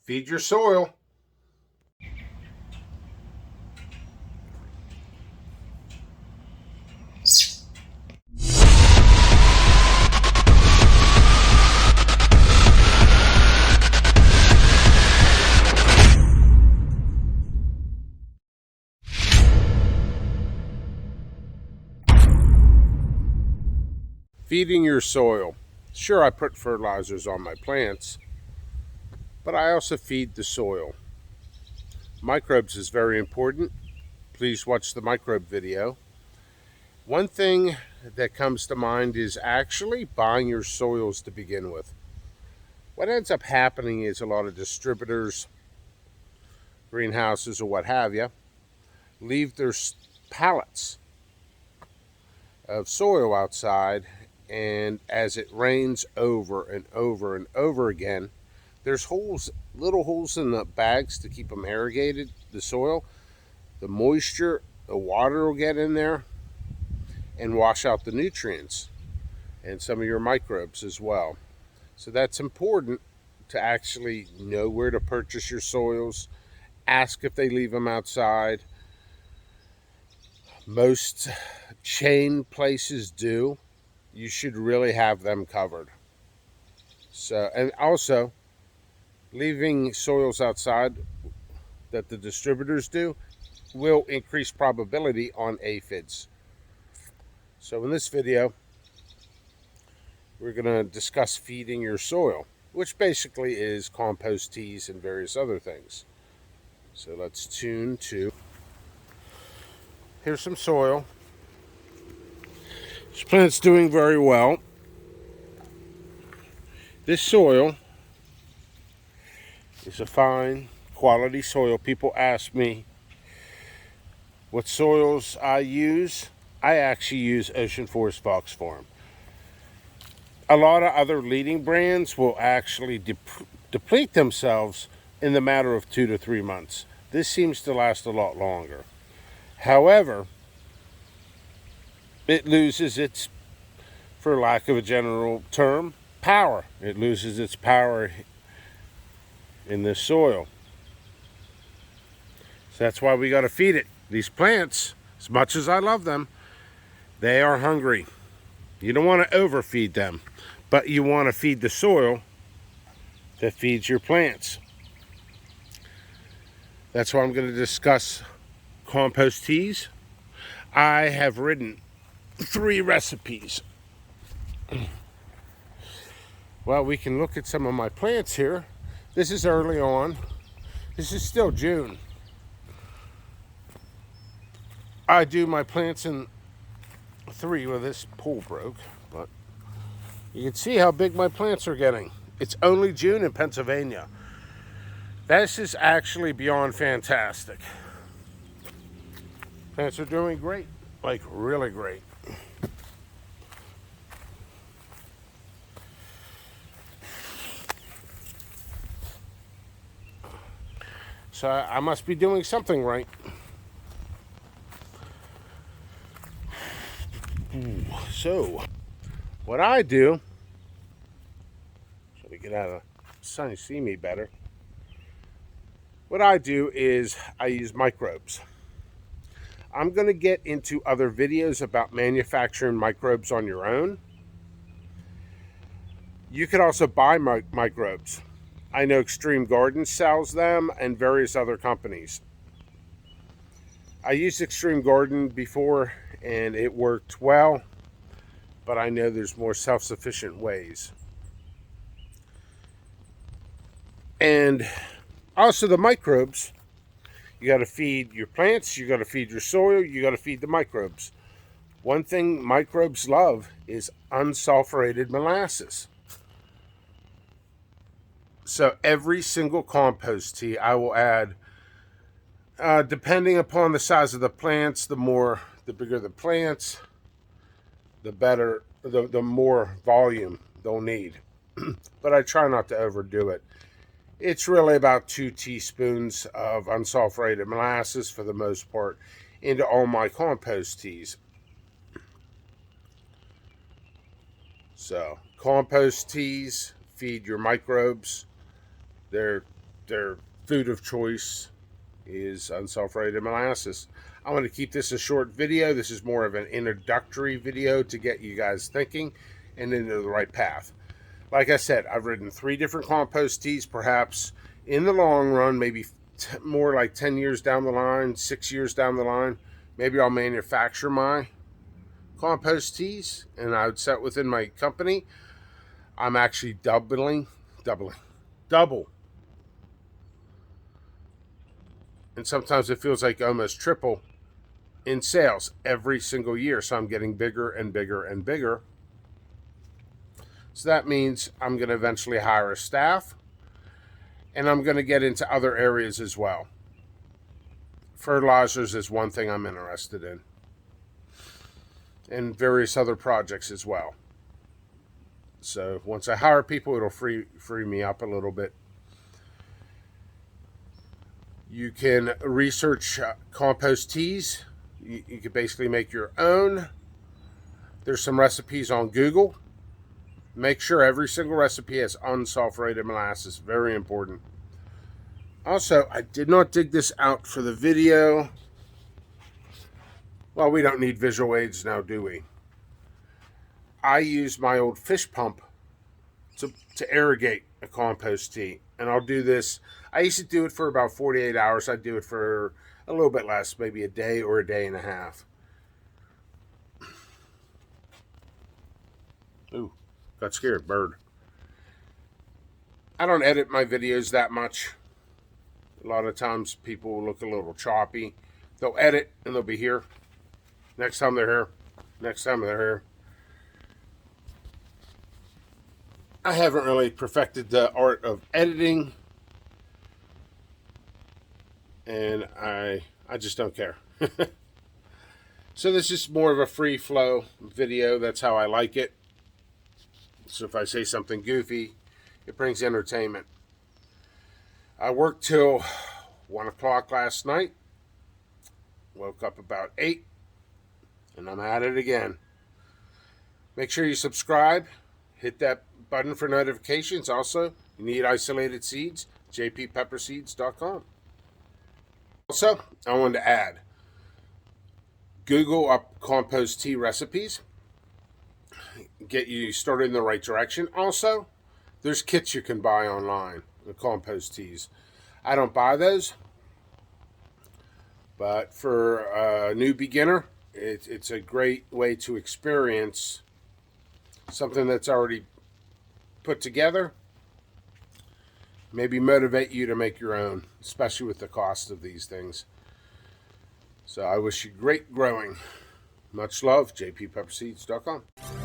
Feed your soil. Feeding your soil. Sure, I put fertilizers on my plants, but I also feed the soil. Microbes is very important. Please watch the microbe video. One thing that comes to mind is actually buying your soils to begin with. What ends up happening is a lot of distributors, greenhouses, or what have you, leave their pallets of soil outside, and as it rains over and over and over again, there's holes, little holes in the bags to keep them irrigated, the soil. The moisture, the water will get in there and wash out the nutrients and some of your microbes as well. So that's important to actually know where to purchase your soils. Ask if they leave them outside. Most chain places do. You should really have them covered. So, and also leaving soils outside that the distributors do will increase probability on aphids. So in this video, we're going to discuss feeding your soil, which basically is compost teas and various other things. So let's tune to. Here's some soil. This plant's doing very well. This soil is a fine quality soil. People ask me what soils I use. I actually use Ocean Forest Fox Farm. A lot of other leading brands will actually deplete themselves in the matter of 2 to 3 months. This seems to last a lot longer. However, it loses its, for lack of a general term, power. It loses its power in this soil. So that's why we got to feed it. These plants, as much as I love them, they are hungry. You don't want to overfeed them, but you want to feed the soil that feeds your plants. That's why I'm going to discuss compost teas. I have written 3 recipes. Well, we can look at some of my plants here. This is early on. This is still June. I do my plants in 3. Well, this pole broke, but you can see how big my plants are getting. It's only June in Pennsylvania. This is actually beyond fantastic. Plants are doing great, like really great. So I must be doing something right. So what I do, so we get out of the sun and see me better. What I do is I use microbes. I'm going to get into other videos about manufacturing microbes on your own. You could also buy microbes. I know Extreme Garden sells them and various other companies. I used Extreme Garden before and it worked well, but I know there's more self-sufficient ways. And also the microbes, you got to feed your plants, you got to feed your soil, you got to feed the microbes. One thing microbes love is unsulfurated molasses. So every single compost tea I will add, depending upon the size of the plants, the bigger the plants, the better, the more volume they'll need. But I try not to overdo it. It's really about 2 teaspoons of unsulfurated molasses for the most part into all my compost teas. So compost teas feed your microbes. They're their food of choice is unsulfurated molasses. I want to keep this a short video. This is more of an introductory video to get you guys thinking and into the right path. Like I said, I've written 3 different compost teas. Perhaps in the long run, maybe more like 10 years down the line, 6 years down the line, maybe I'll manufacture my compost teas and I would set within my company. I'm actually double, and sometimes it feels like almost triple in sales every single year. So I'm getting bigger and bigger and bigger. So that means I'm going to eventually hire a staff, and I'm going to get into other areas as well. Fertilizers is one thing I'm interested in, and various other projects as well. So once I hire people, it'll free me up a little bit. You can research compost teas. You can basically make your own. There's some recipes on Google. Make sure every single recipe has unsulfurated molasses. Very important. Also, I did not dig this out for the video. Well, we don't need visual aids now, do we? I use my old fish pump to irrigate a compost tea. And I'll do this. I used to do it for about 48 hours. I do it for a little bit less, maybe a day or a day and a half. Ooh, got scared, bird. I don't edit my videos that much. A lot of times people look a little choppy. They'll edit and they'll be here. Next time they're here. Next time they're here. I haven't really perfected the art of editing. And I just don't care. So this is more of a free flow video. That's how I like it. So if I say something goofy, it brings entertainment. I worked till 1 o'clock last night. Woke up about 8. And I'm at it again. Make sure you subscribe. Hit that button for notifications. Also, you need isolated seeds. jppepperseeds.com. Also, I wanted to add, Google up compost tea recipes. Get you started in the right direction. Also, there's kits you can buy online, the compost teas. I don't buy those, but for a new beginner, it's a great way to experience something that's already put together. Maybe motivate you to make your own, especially with the cost of these things. So I wish you great growing. Much love, jppepperseeds.com.